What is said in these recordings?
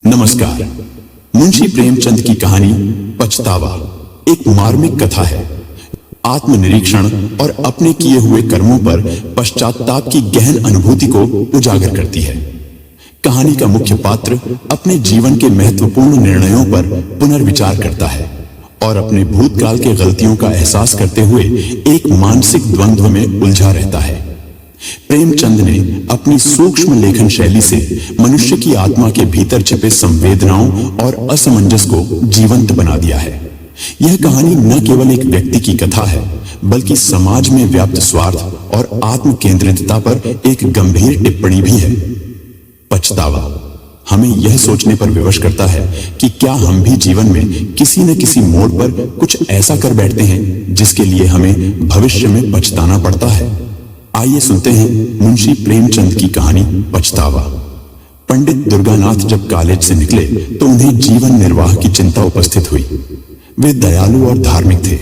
नमस्कार। मुंशी प्रेमचंद की कहानी पछतावा एक मार्मिक कथा है। आत्मनिरीक्षण और अपने किए हुए कर्मों पर पश्चाताप की गहन अनुभूति को उजागर करती है। कहानी का मुख्य पात्र अपने जीवन के महत्वपूर्ण निर्णयों पर पुनर्विचार करता है और अपने भूतकाल के गलतियों का एहसास करते हुए एक मानसिक द्वंद्व में उलझा रहता है। प्रेमचंद ने अपनी सूक्ष्म लेखन शैली से मनुष्य की आत्मा के भीतर छिपे संवेदनाओं और असमंजस को जीवंत बना दिया है। यह कहानी न केवल एक व्यक्ति की कथा है, बल्कि समाज में व्याप्त स्वार्थ और आत्म केंद्रितता पर एक गंभीर टिप्पणी भी है। पछतावा हमें यह सोचने पर विवश करता है कि क्या हम भी जीवन में किसी न किसी मोड़ पर कुछ ऐसा कर बैठते हैं जिसके लिए हमें भविष्य में पछताना पड़ता है। आइए सुनते हैं मुंशी प्रेमचंद की कहानी पछतावा। पंडित दुर्गानाथ जब कॉलेज से निकले तो उन्हें जीवन निर्वाह की चिंता उपस्थित हुई। वे दयालु और धार्मिक थे।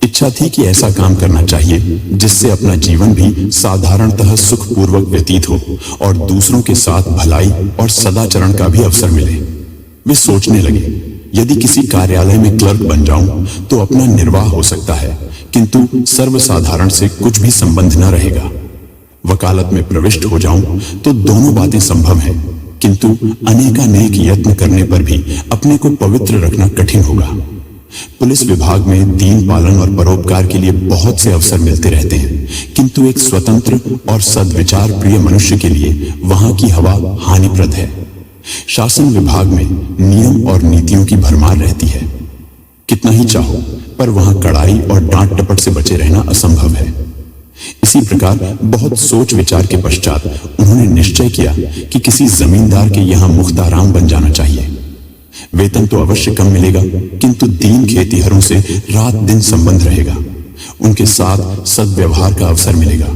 इच्छा थी कि ऐसा काम करना चाहिए जिससे अपना जीवन भी साधारणतः सुखपूर्वक व्यतीत हो और दूसरों के साथ भलाई और सदाचरण का भी अवसर मिले। वे सोचने लगे, यदि किसी कार्यालय में क्लर्क बन जाऊं तो अपना निर्वाह हो सकता है, किंतु सर्वसाधारण से कुछ भी संबंध न रहेगा। वकालत में प्रविष्ट हो जाऊं तो दोनों बातें संभव हैं, किंतु अनेकानेक यत्न करने पर भी अपने को पवित्र रखना कठिन होगा। पुलिस विभाग में दीन पालन और परोपकार के लिए बहुत से अवसर मिलते रहते हैं, किंतु एक स्वतंत्र और सद्विचार प्रिय मनुष्य के लिए वहां की हवा हानिप्रद है। शासन विभाग में नियम और नीतियों की भरमार रहती है। कितना ही चाहो पर वहां कड़ाई और डांट टपट से बचे रहना असंभव है। इसी प्रकार बहुत सोच विचार के पश्चात उन्होंने निश्चय किया कि किसी जमींदार के यहाँ मुख्ताराम बन जाना चाहिए। वेतन तो अवश्य कम मिलेगा, किंतु दीन खेतीहरों से रात दिन संबंध रहेगा। उनके साथ सद्व्यवहार का अवसर मिलेगा।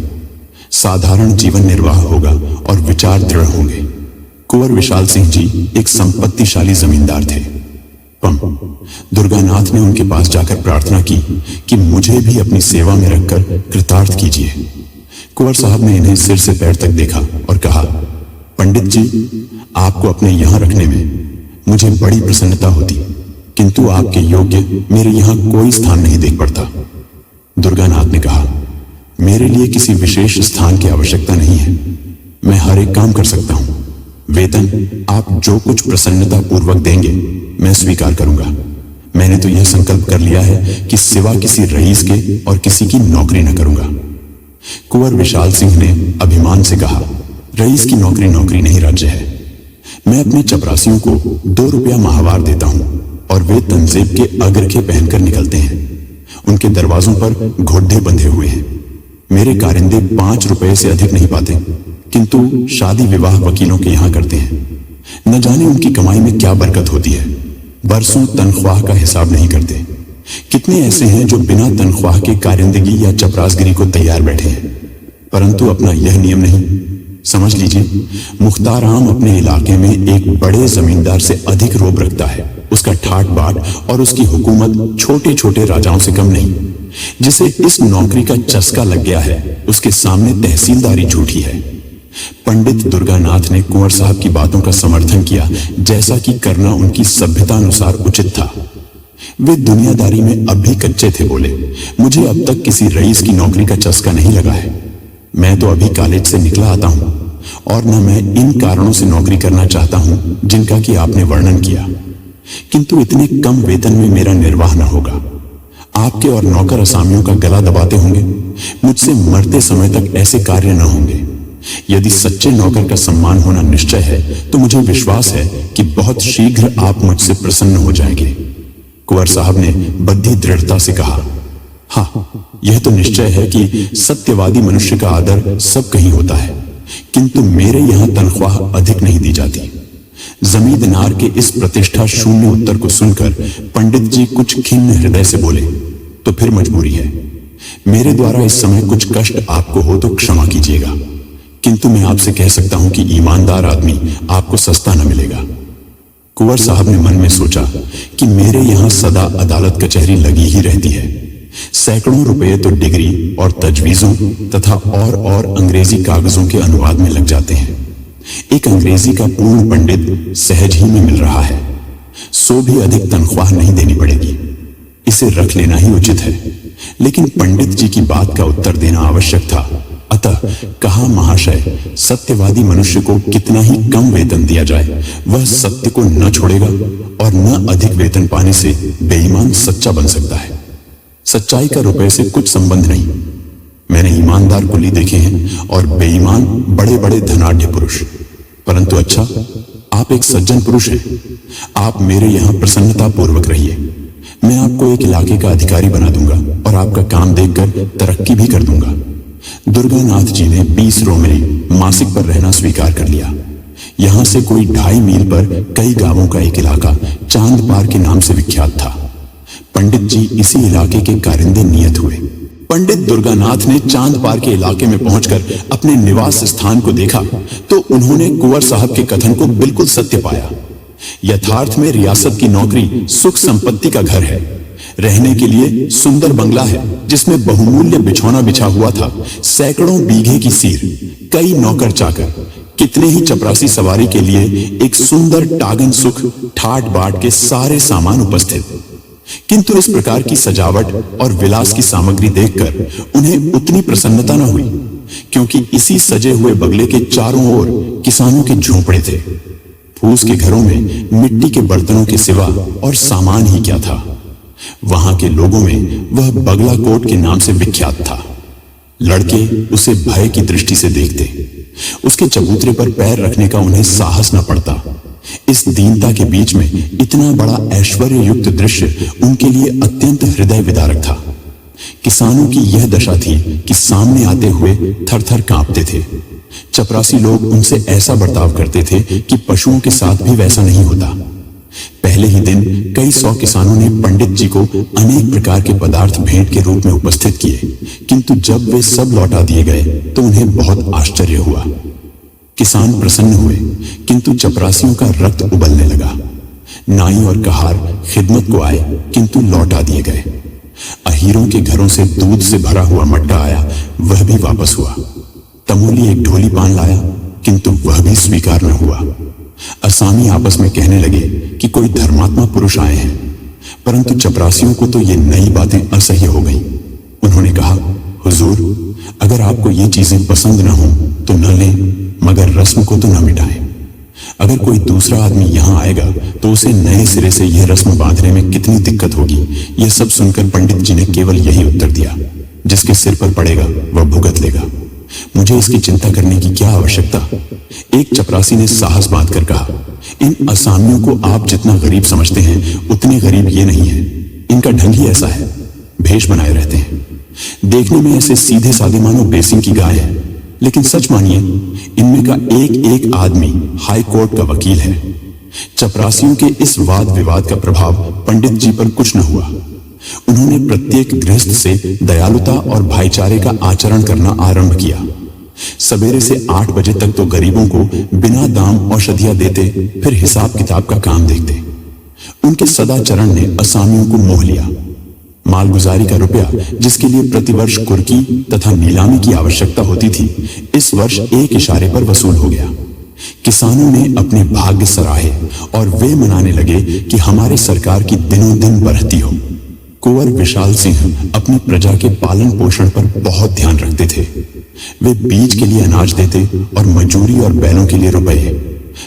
साधारण जीवन निर्वाह होगा और विचार दृढ़ होंगे। कुंवर विशाल सिंह जी एक संपत्तिशाली जमींदार थे। दुर्गानाथ ने उनके पास जाकर प्रार्थना की कि मुझे भी अपनी सेवा में रखकर कृतार्थ कीजिए। कुंवर साहब ने इन्हें सिर से पैर तक देखा और कहा, पंडित जी, आपको अपने यहां रखने में मुझे बड़ी प्रसन्नता होती, किंतु आपके योग्य मेरे यहां कोई स्थान नहीं देख पड़ता। दुर्गानाथ ने कहा, मेरे लिए किसी विशेष स्थान की आवश्यकता नहीं है। मैं हर एक काम कर सकता हूं। वेतन आप जो कुछ प्रसन्नता पूर्वक देंगे मैं स्वीकार करूंगा। मैंने तो यह संकल्प कर लिया है कि सिवा किसी रईस के और किसी की नौकरी न करूंगा। कुंवर विशाल सिंह ने अभिमान से कहा, रईस की नौकरी नौकरी नहीं, राज्य है। मैं अपने चपरासियों को 2 रुपया माहवार देता हूं और वे तंजेब के अग्रखे पहनकर निकलते हैं। उनके दरवाजों पर घोड़े बंधे हुए हैं। मेरे कारिंदे 5 रुपए से अधिक नहीं पाते, किंतु शादी विवाह वकीलों के यहां करते हैं। न जाने उनकी कमाई में क्या बरकत होती है। बरसों तनख्वाह का हिसाब नहीं करते। कितने ऐसे हैं जो बिना तनख्वाह के कारिंदगी या चपरासगिरी को तैयार बैठे हैं, परंतु अपना यह नियम नहीं। समझ लीजिए, मुख्ताराम अपने इलाके में एक बड़े जमींदार से अधिक रोब रखता है। उसका ठाट बाट और उसकी हुकूमत छोटे छोटे राजाओं से कम नहीं। जिसे इस नौकरी का चस्का लग गया है, उसके सामने तहसीलदारी झूठी है। पंडित दुर्गानाथ ने कुंवर साहब की बातों का समर्थन किया, जैसा कि करना उनकी सभ्यता अनुसार उचित था। वे दुनियादारी में अब भी कच्चे थे। बोले, मुझे अब तक किसी रईस की नौकरी का चस्का नहीं लगा है। मैं तो अभी कॉलेज से निकला आता हूं और न मैं इन कारणों से नौकरी करना चाहता हूं जिनका कि आपने वर्णन किया, किंतु इतने कम वेतन में मेरा निर्वाह न होगा। आपके और नौकर असामियों का गला दबाते होंगे। मुझसे मरते समय तक ऐसे कार्य न होंगे। यदि सच्चे नौकर का सम्मान होना निश्चय है तो मुझे विश्वास है कि बहुत शीघ्र आप मुझसे प्रसन्न हो जाएंगे। कुंवर साहब ने बद्धी दृढ़ता से कहा, हाँ, यह तो निश्चय है कि सत्यवादी मनुष्य का आदर सब कहीं होता है, किंतु मेरे यहां तनख्वाह अधिक नहीं दी जाती। जमींदार के इस प्रतिष्ठा शून्य उत्तर को सुनकर पंडित जी कुछ खिन्न हृदय से बोले, तो फिर मजबूरी है। मेरे द्वारा इस समय कुछ कष्ट आपको हो तो क्षमा कीजिएगा, किंतु मैं आपसे कह सकता हूं कि ईमानदार आदमी आपको सस्ता न मिलेगा। कुंवर साहब ने मन में सोचा कि मेरे यहां सदा अदालत कचहरी लगी ही रहती है। सैकड़ों रुपए तो डिग्री और तजवीजों तथा और अंग्रेजी कागजों के अनुवाद में लग जाते हैं। एक अंग्रेजी का पूर्ण पंडित सहज ही में मिल रहा है, सो भी अधिक तनख्वाह नहीं देनी पड़ेगी। इसे रख लेना ही उचित है। लेकिन पंडित जी की बात का उत्तर देना आवश्यक था। अतः कहा, महाशय, सत्यवादी मनुष्य को कितना ही कम वेतन दिया जाए, वह सत्य को न छोड़ेगा और न अधिक वेतन पाने से बेईमान सच्चा बन सकता है। सच्चाई का रुपए से कुछ संबंध नहीं। मैंने ईमानदार कुली देखे हैं और बेईमान बड़े बड़े धनाढ्य पुरुष। परंतु अच्छा, आप एक सज्जन पुरुष हैं। आप मेरे यहां प्रसन्नता पूर्वक रहिए। मैं आपको एक इलाके का अधिकारी बना दूंगा और आपका काम देखकर तरक्की भी कर दूंगा। दुर्गानाथ जी ने 20 रोमेरी मासिक पर रहना स्वीकार कर लिया। यहां से कोई 2.5 मील पर कई गांवों का एक इलाका चांदपार के नाम से विख्यात था। पंडित जी इसी इलाके के कारिंदे नियत हुए। पंडित दुर्गानाथ ने चांदपार के इलाके में पहुंचकर अपने निवास स्थान को देखा तो उन्होंने कुंवर साहब के कथन को बिल्कुल सत्य पाया। यथार्थ में रियासत की नौकरी सुख संपत्ति का घर है। रहने के लिए सुंदर बंगला है जिसमें बहुमूल्य बिछौना बिछा हुआ था, सैकड़ों बीघे की सीर, कई नौकर चाकर, कितने ही चपरासी सवारी के लिए एक सुंदर टागन सुख ठाट बाट के सारे सामान उपस्थित। किंतु इस प्रकार की सजावट और विलास की सामग्री देखकर उन्हें उतनी प्रसन्नता न हुई, क्योंकि इसी सजे हुए बंगले के चारों ओर किसानों के झोंपड़े थे। फूस के घरों में मिट्टी के बर्तनों के सिवा और सामान ही क्या था। वहां के लोगों में वह बगला कोट के नाम से विख्यात था। लड़के उसे भय की दृष्टि से देखते। उसके चबूतरे पर पैर रखने का उन्हें साहस न पड़ता। इस दीनता के बीच में इतना बड़ा ऐश्वर्य युक्त दृश्य उनके लिए अत्यंत हृदय विदारक था। किसानों की यह दशा थी कि सामने आते हुए थर-थर कांपते थे। चपरासी लोग उनसे ऐसा बर्ताव करते थे कि पशुओं के साथ भी वैसा नहीं होता। पहले ही दिन कई 100 किसानों ने पंडित जी को अनेक प्रकार के पदार्थ भेंट के रूप में उपस्थित किए, किंतु जब वे सब लौटा दिए गए तो उन्हें बहुत आश्चर्य हुआ। किसान प्रसन्न हुए, किंतु चपरासियों का रक्त उबलने लगा। नाई और कहार खिदमत को आए, किंतु लौटा दिए गए। अहीरों के घरों से दूध से भरा हुआ मट्टा आया, वह भी वापस हुआ। तमोली एक ढोली पान लाया, किंतु वह भी स्वीकार न हुआ। असामी आपस में कहने लगे कि कोई धर्मात्मा पुरुष आए हैं, परंतु चपरासियों को तो ये नई बातें असह्य हो गई। उन्होंने कहा, हुजूर, अगर आपको ये चीजें पसंद न हो तो न लें, मगर रस्म को तो न मिटाएं। अगर कोई दूसरा आदमी यहाँ आएगा तो उसे नए सिरे से यह रस्म बांधने में कितनी दिक्कत होगी। यह सब सुनकर पंडित जी ने केवल यही उत्तर दिया, जिसके सिर पर पड़ेगा वह भुगत लेगा। मुझे इसकी चिंता करने की क्या आवश्यकता। एक चपरासी ने साहस बांधकर कहा, इन असामियों को आप जितना गरीब समझते हैं उतने गरीब ये नहीं है। इनका ढंग ही ऐसा है, भेष बनाए रहते हैं। देखने में ऐसे सीधे साधे मानो बेसिंग की गाय है, लेकिन सच मानिए इनमें का एक एक आदमी हाई कोर्ट का वकील है। चपरासियों के इस वाद विवाद का प्रभाव पंडित जी पर कुछ न हुआ। उन्होंने प्रत्येक गृहस्थ से दयालुता और भाईचारे का आचरण करना आरंभ किया। सवेरे से 8 बजे तक तो गरीबों को बिना दाम औषधियां देते, फिर हिसाब किताब का काम देखते। उनके सदाचरण ने असामियों को मोह लिया। मालगुजारी का रुपया, जिसके लिए प्रतिवर्ष कुर्की तथा नीलामी की आवश्यकता होती थी, इस वर्ष एक इशारे पर वसूल हो गया। किसानों ने अपने भाग्य सराहे और वे मनाने लगे कि हमारे सरकार की दिनों दिन बढ़ती हो। कुंवर विशाल सिंह अपनी प्रजा के पालन पोषण पर बहुत ध्यान रखते थे। वे बीज के लिए अनाज देते और मजूरी और बैलों के लिए रुपए।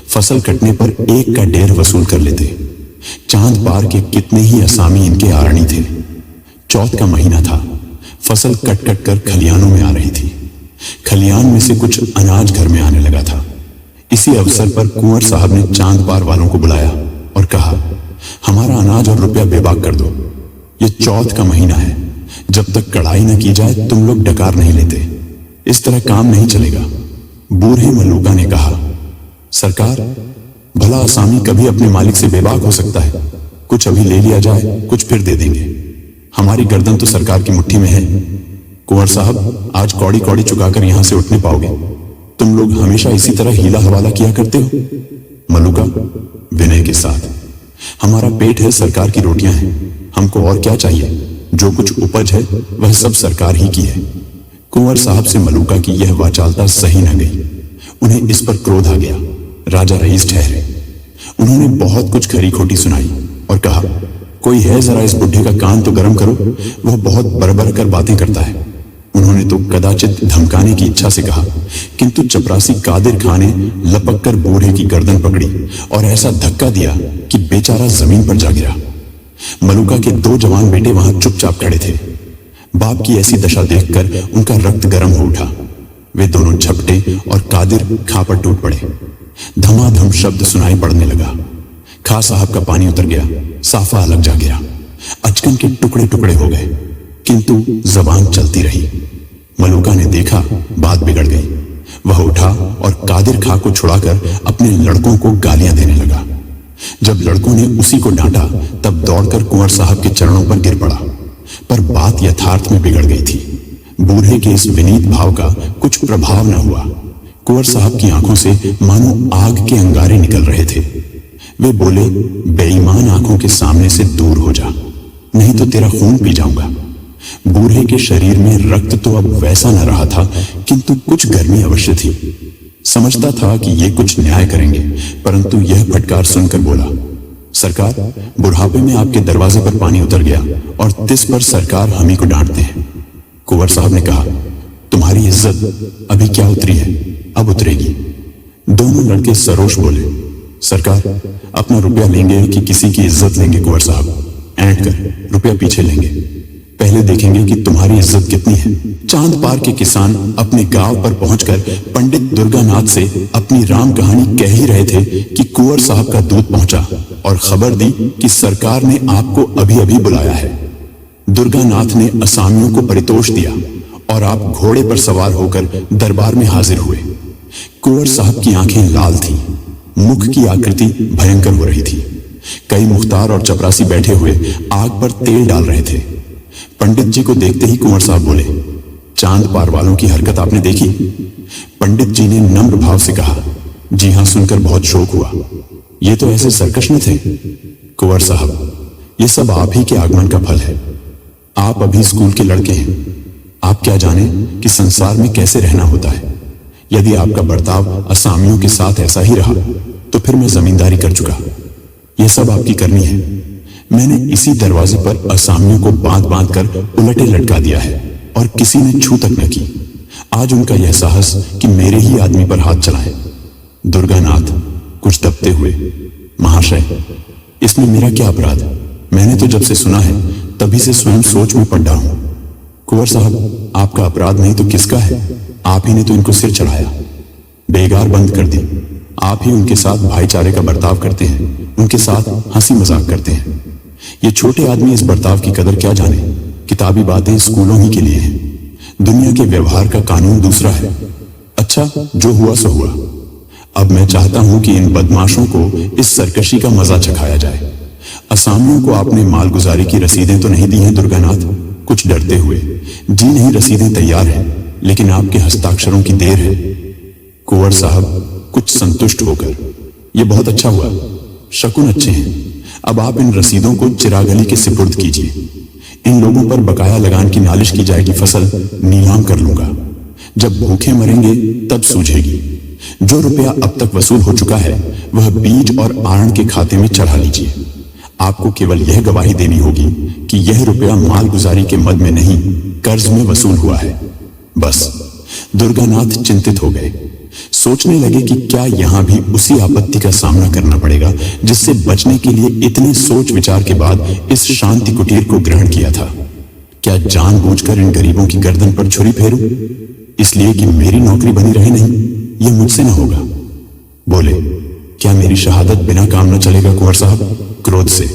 फसल कटने पर 1 का डेढ़ वसूल कर लेते। चांद पार के कितने ही असामी इनके आरणी थे। चौथ का महीना था। फसल कट कट कर खलियानों में आ रही थी। खलियान में से कुछ अनाज घर में आने लगा था। इसी अवसर पर कुंवर साहब ने चांद पार वालों को बुलाया और कहा, हमारा अनाज और रुपया बेबाक कर दो। ये चौथ का महीना है, जब तक कड़ाई न की जाए तुम लोग डकार नहीं लेते। इस तरह काम नहीं चलेगा। बूढ़े मलूका ने कहा, सरकार, भला असामी कभी अपने मालिक से बेबाक हो सकता है। कुछ अभी ले लिया जाए, कुछ फिर दे देंगे। हमारी गर्दन तो सरकार की मुट्ठी में है। कुंवर साहब, आज कौड़ी कौड़ी चुकाकर यहां से उठने पाओगे। तुम लोग हमेशा इसी तरह हीला हवाला किया करते हो। मलूका विनय के साथ, हमारा पेट है, सरकार की रोटियां हैं, हमको और क्या चाहिए। जो कुछ उपज है वह सब सरकार ही की है। कुंवर साहब से मलूका की यह वाचालता सही न गई। उन्हें इस पर क्रोध आ गया। राजा रईस ठहरे। उन्होंने बहुत कुछ खरी खोटी सुनाई और कहा, कोई है जरा इस बुढ़े का कान तो गर्म करो, वह बहुत बड़बड़ कर बातें करता है। उन्होंने तो कदाचित धमकाने की इच्छा से कहा, किंतु चपरासी कादिर खां ने लपक कर बूढ़े की गर्दन पकड़ी और ऐसा धक्का दिया कि बेचारा जमीन पर जा गिरा। मलूका के 2 जवान बेटे वहां चुपचाप खड़े थे। बाप की ऐसी दशा देखकर उनका रक्त गर्म हो उठा। वे दोनों झपटे और कादिर खां पर टूट पड़े। धमाधम शब्द सुनाई पड़ने लगा। खां साहब का पानी उतर गया, साफा अलग जा गिरा। अचकन के टुकड़े टुकड़े हो गए, किंतु जबान चलती रही। मलूका ने देखा बात बिगड़ गई। वह उठा और कादिर खां को छुड़ाकर अपने लड़कों को गालियां देने लगा। जब लड़कों ने उसी को डांटा तब दौड़कर कुंवर साहब के चरणों पर गिर पड़ा। पर बात यथार्थ में बिगड़ गई थी। बूढ़े के इस विनीत भाव का कुछ प्रभाव न हुआ। कुंवर साहब की आंखों से मानो आग के अंगारे निकल रहे थे। वे बोले, बेईमान आंखों के सामने से दूर हो जा, नहीं तो तेरा खून पी जाऊंगा। बूढ़े के शरीर में रक्त तो अब वैसा न रहा था, किंतु कुछ गर्मी अवश्य थी। समझता था कि ये कुछ न्याय करेंगे, परंतु यह फटकार सुनकर बोला, सरकार, बुढ़ापे में आपके दरवाजे पर पानी उतर गया और तिस पर सरकार हम ही को डांटते हैं। कुंवर साहब ने कहा, तुम्हारी इज्जत अभी क्या उतरी है, अब उतरेगी। दोनों लड़के सरोष बोले, सरकार, अपना रुपया लेंगे कि किसी की इज्जत लेंगे? कुंवर साहब ऐंठ कर रुपया पीछे लेंगे, पहले देखेंगे कि तुम्हारी इज्जत कितनी है। चांद पार के किसान अपने गांव पर पहुंचकर पंडित दुर्गानाथ से अपनी राम कहानी कह ही रहे थे कि कुंवर साहब का दूत पहुंचा और खबर दी कि सरकार ने आपको अभी अभी बुलाया है। दुर्गानाथ ने असामियों को परितोष दिया और आप घोड़े पर सवार होकर दरबार में हाजिर हुए। कुंवर साहब की आंखें लाल थीं, मुख की आकृति भयंकर हो रही थी। कई मुख्तार और चपरासी बैठे हुए आग पर तेल डाल रहे थे। पंडित जी को देखते ही कुंवर साहब बोले, चांद पार वालों की हरकत आपने देखी? पंडित जी ने नम्र भाव से कहा, जी हां, सुनकर बहुत शोक हुआ। ये तो ऐसे सरकश न थे। कुंवर साहब, ये सब आप ही के आगमन का फल है। आप अभी स्कूल के लड़के हैं। आप क्या जाने कि संसार में कैसे रहना होता है। यदि आपका बर्ताव असामियों के साथ ऐसा ही रहा तो फिर मैं जमींदारी कर चुका। यह सब आपकी करनी है। मैंने इसी दरवाजे पर असामियों को बांध बांध कर उलटे लटका दिया है और किसी ने छू तक न की। आज उनका यह साहस कि मेरे ही आदमी पर हाथ चलाएं। दुर्गानाथ कुछ दबते हुए, महाशय, इसमें मेरा क्या अपराध? मैंने तो जब से सुना है तभी से स्वयं सोच में पड़ा हूं। कुंवर साहब, आपका अपराध नहीं तो किसका है? आप ही ने तो इनको सिर चढ़ाया। बेगार बंद कर दी। आप ही उनके साथ भाईचारे का बर्ताव करते हैं, उनके साथ हंसी मजाक करते हैं। ये छोटे आदमी इस बर्ताव की कदर क्या जाने। किताबी बातें स्कूलों ही के लिए हैं। दुनिया के व्यवहार का कानून दूसरा है। अच्छा, जो हुआ सो हुआ। अब मैं चाहता हूं कि इन बदमाशों को इस सरकशी का मजा चखाया जाए। असामियों को आपने मालगुजारी की रसीदें तो नहीं दी हैं दुर्गानाथ? कुछ डरते हुए, जी नहीं, रसीदें तैयार हैं, लेकिन आपके हस्ताक्षरों की देर है। कुंवर साहब कुछ संतुष्ट होकर, यह बहुत अच्छा हुआ, शकुन अच्छे हैं। अब आप इन रसीदों को चिरागली के सिपुर्द कीजिए। इन लोगों पर बकाया लगान की नालिश की जाएगी, फसल नीलाम कर लूंगा। जब भूखे मरेंगे तब सूझेगी। जो रुपया अब तक वसूल हो चुका है वह बीज और आरण के खाते में चढ़ा लीजिए। आपको केवल यह गवाही देनी होगी कि यह रुपया मालगुजारी के मद में नहीं, कर्ज में वसूल हुआ है। बस। दुर्गानाथ चिंतित हो गए। सोचने लगे कि क्या यहां भी उसी आपत्ति का सामना करना पड़ेगा जिससे बचने के लिए इतने सोच विचार के बाद इस शांति कुटीर को ग्रहण किया था। क्या जानबूझकर इन गरीबों की गर्दन पर छुरी फेरूं, इसलिए कि मेरी नौकरी बनी रहे? नहीं, यह मुझसे न होगा। बोले, क्या मेरी शहादत बिना काम न चलेगा? कुंवर साहब क्रोध से,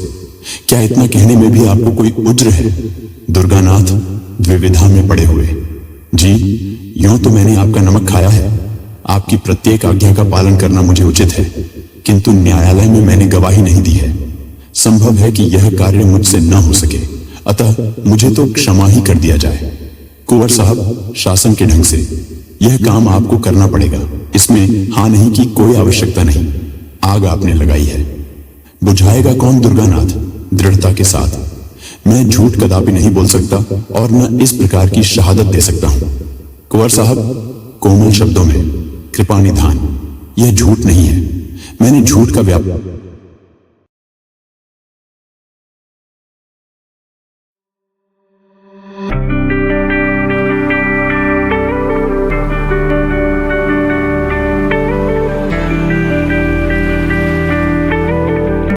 क्या इतना कहने में भी आपको कोई उज्र है? दुर्गानाथ द्विविधा में पड़े हुए, जी, यूं तो मैंने आपका नमक खाया है। आपकी प्रत्येक आज्ञा का पालन करना मुझे उचित है, किंतु न्यायालय में मैंने गवाही नहीं दी है। संभव है कि यह कार्य मुझसे न हो सके, अतः मुझे तो क्षमा ही कर दिया जाए। कुंवर साहब, शासन के ढंग से यह काम आपको करना पड़ेगा, इसमें हाँ नहीं की कोई आवश्यकता नहीं। आग आपने लगाई है, बुझाएगा कौन? दुर्गानाथ दृढ़ता के साथ, मैं झूठ कदापि नहीं बोल सकता और न इस प्रकार की शहादत दे सकता हूं। कुंवर साहब कोमल शब्दों में, कृपा निधान, यह झूठ नहीं है। मैंने झूठ का व्यापार